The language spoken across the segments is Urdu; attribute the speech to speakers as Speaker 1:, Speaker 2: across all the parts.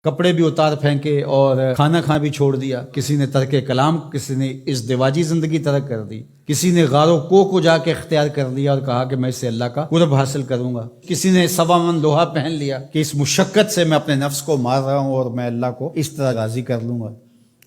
Speaker 1: کپڑے بھی اتار پھینکے اور کھانا کھانا بھی چھوڑ دیا، کسی نے ترک کلام، کسی نے ازدواجی زندگی ترک کر دی، کسی نے غار و کوہ کو جا کے اختیار کر دیا اور کہا کہ میں اس سے اللہ کا قرب حاصل کروں گا، کسی نے سوا من لوہا پہن لیا کہ اس مشقت سے میں اپنے نفس کو مار رہا ہوں اور میں اللہ کو اس طرح راضی کر لوں گا،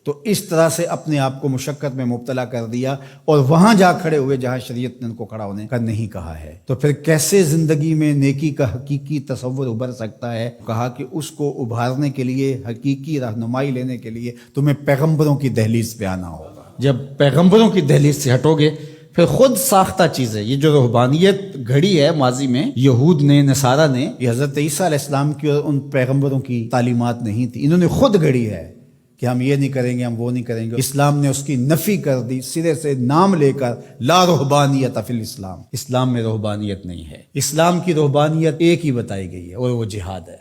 Speaker 1: تو اس طرح سے اپنے آپ کو مشقت میں مبتلا کر دیا اور وہاں جا کھڑے ہوئے جہاں شریعت نے ان کو کھڑا ہونے کا نہیں کہا ہے۔ تو پھر کیسے زندگی میں نیکی کا حقیقی تصور ابھر سکتا ہے؟ کہا کہ اس کو ابھارنے کے لیے، حقیقی رہنمائی لینے کے لیے تمہیں پیغمبروں کی دہلیز پہ آنا ہوگا۔ جب پیغمبروں کی دہلیز سے ہٹو گے پھر خود ساختہ چیز ہے۔ یہ جو روحانیت گھڑی ہے ماضی میں یہود نے، نصارہ نے، یہ حضرت عیسیٰ علیہ السلام کی اور ان پیغمبروں کی تعلیمات نہیں تھی، انہوں نے خود گھڑی ہے کہ ہم یہ نہیں کریں گے، ہم وہ نہیں کریں گے۔ اسلام نے اس کی نفی کر دی، سرے سے نام لے کر، لا رہبانیت فی الاسلام، اسلام میں رہبانیت نہیں ہے۔ اسلام کی رہبانیت ایک ہی بتائی گئی ہے اور وہ جہاد ہے،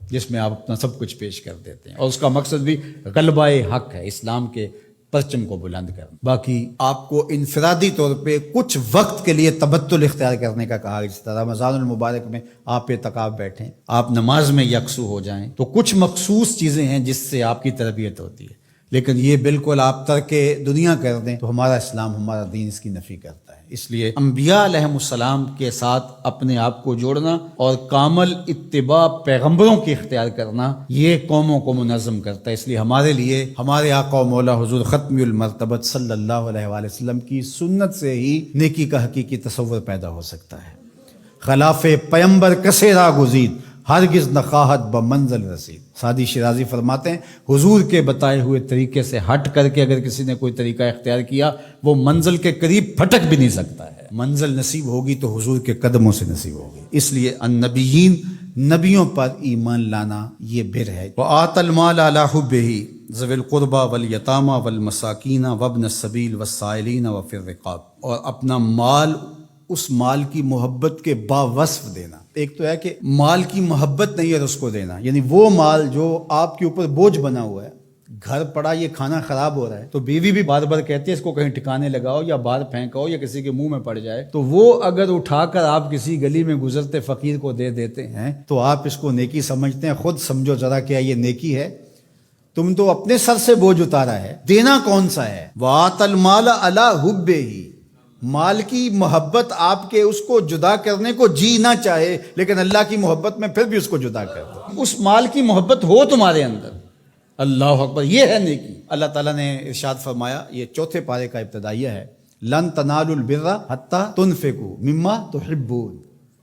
Speaker 1: جس میں آپ اپنا سب کچھ پیش کر دیتے ہیں، اور اس کا مقصد بھی غلبہ حق ہے، اسلام کے پرچم کو بلند کرنا۔ باقی آپ کو انفرادی طور پہ کچھ وقت کے لیے تبتل اختیار کرنے کا کہا، جس طرح رمضان المبارک میں آپ اعتکاف بیٹھیں، آپ نماز میں یکسو ہو جائیں، تو کچھ مخصوص چیزیں ہیں جس سے آپ کی تربیت ہوتی ہے، لیکن یہ بالکل آپ ترک دنیا کر دیں تو ہمارا اسلام، ہمارا دین اس کی نفی کرتا ہے۔ اس لیے انبیاء علیہ السلام کے ساتھ اپنے آپ کو جوڑنا اور کامل اتباع پیغمبروں کی اختیار کرنا، یہ قوموں کو منظم کرتا ہے۔ اس لیے ہمارے لیے ہمارے آقا و مولا حضور ختم المرتبت صلی اللہ علیہ وآلہ وسلم کی سنت سے ہی نیکی کا حقیقی تصور پیدا ہو سکتا ہے۔ خلاف پیمبر کسے را گزید، ہرگز نخواہت بمنزل رسید۔ سعدی شیرازی فرماتے ہیں حضور کے بتائے ہوئے طریقے سے ہٹ کر کے اگر کسی نے کوئی طریقہ اختیار کیا، وہ منزل کے قریب پھٹک بھی نہیں سکتا ہے۔ منزل نصیب ہوگی تو حضور کے قدموں سے نصیب ہوگی۔ اس لیے النبیین، نبیوں پر ایمان لانا یہ بر ہے۔ وآت المال علی حبہ ذوی القربى والیتامى والمساکین وابن السبیل والسائلین وفی الرقاب، اور اپنا مال، اس مال کی محبت کے باوصف دینا۔ ایک تو ہے کہ مال کی محبت نہیں ہے اس کو دینا، یعنی وہ مال جو آپ کے اوپر بوجھ بنا ہوا ہے، گھر پڑا یہ کھانا خراب ہو رہا ہے تو بیوی بھی بار بار کہتی ہے اس کو کہیں ٹھکانے لگاؤ یا باہر پھینکاؤ یا کسی کے منہ میں پڑ جائے، تو وہ اگر اٹھا کر آپ کسی گلی میں گزرتے فقیر کو دے دیتے ہیں تو آپ اس کو نیکی سمجھتے ہیں؟ خود سمجھو ذرا کیا یہ نیکی ہے؟ تم تو اپنے سر سے بوجھ اتارا ہے، دینا کون سا ہے؟ وآت المال علی حبہ، مال کی محبت آپ کے اس کو جدا کرنے کو جی نہ چاہے، لیکن اللہ کی محبت میں پھر بھی اس کو جدا کر دو۔ اس مال کی محبت ہو تمہارے اندر، اللہ اکبر، یہ ہے نیکی۔ اللہ تعالیٰ نے ارشاد فرمایا، یہ چوتھے پارے کا ابتدائیہ ہے، لن تنالوا البر حتی تنفقوا مما تحبون۔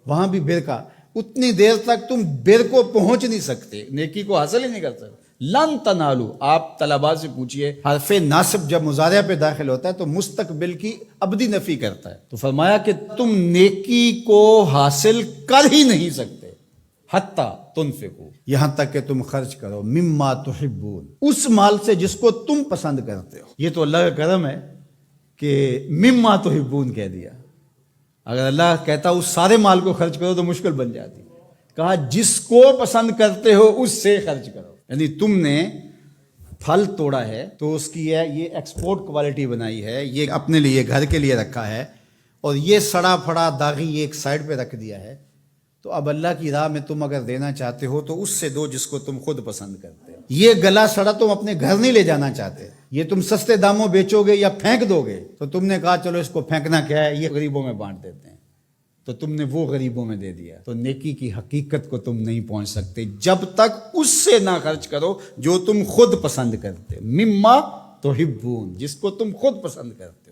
Speaker 1: وہاں بھی بر کا، اتنی دیر تک تم بر کو پہنچ نہیں سکتے، نیکی کو حاصل ہی نہیں کر سکتے۔ لن تنالو، آپ طلباء سے پوچھئے، حرف ناصب جب مضارع پہ داخل ہوتا ہے تو مستقبل کی ابدی نفی کرتا ہے، تو فرمایا کہ تم نیکی کو حاصل کر ہی نہیں سکتے، حتی تنفقوا، یہاں تک کہ تم خرچ کرو، مما تحبون، اس مال سے جس کو تم پسند کرتے ہو۔ یہ تو اللہ کا کرم ہے کہ مما تحبون کہہ دیا، اگر اللہ کہتا اس سارے مال کو خرچ کرو تو مشکل بن جاتی۔ کہا جس کو پسند کرتے ہو اس سے خرچ کرو، یعنی تم نے پھل توڑا ہے تو اس کی یہ ایکسپورٹ کوالٹی بنائی ہے، یہ اپنے لیے گھر کے لیے رکھا ہے، اور یہ سڑا پھڑا داغی یہ ایک سائڈ پہ رکھ دیا ہے، تو اب اللہ کی راہ میں تم اگر دینا چاہتے ہو تو اس سے دو جس کو تم خود پسند کرتے ہو۔ یہ گلا سڑا تم اپنے گھر نہیں لے جانا چاہتے، یہ تم سستے داموں بیچو گے یا پھینک دو گے، تو تم نے کہا چلو اس کو پھینکنا کیا ہے، یہ غریبوں میں بانٹ دیتے ہیں، تو تم نے وہ غریبوں میں دے دیا۔ تو نیکی کی حقیقت کو تم نہیں پہنچ سکتے جب تک اس سے نہ خرچ کرو جو تم خود پسند کرتے، مما تحبون، جس کو تم خود پسند کرتے۔